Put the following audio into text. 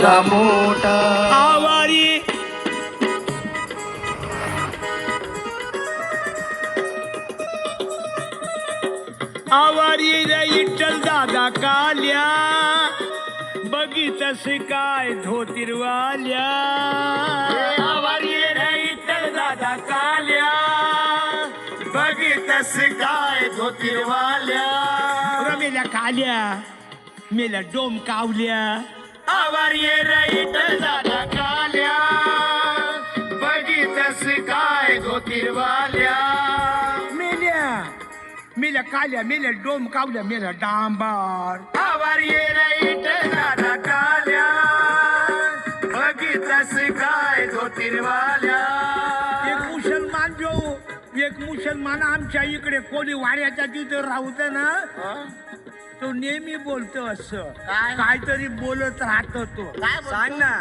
मोठा आवारी आवारी रे इट्टल दादा काल्या बघितस काय धोतीरवाल्या आवारी रे इट्टल दादा काल्या बघितस काय धोतीरवाल्या मेल्या काल्या मेल्या डोम कावल्या आवारी रे इट्टल दादा काल्या बघितस काय धोतीरवाल्या मेल्या काल्या मेल्या डोम कावल्या मेल्या डांबार आवार दादा काल्या बघितस काय धोतीरवाल्या एक मुसलमान आमच्या इकडे कोणी वाड्याच्या तिथे राहत ना तो नेहमी बोलतो असं काहीतरी बोलत राहतो तो सांग ना.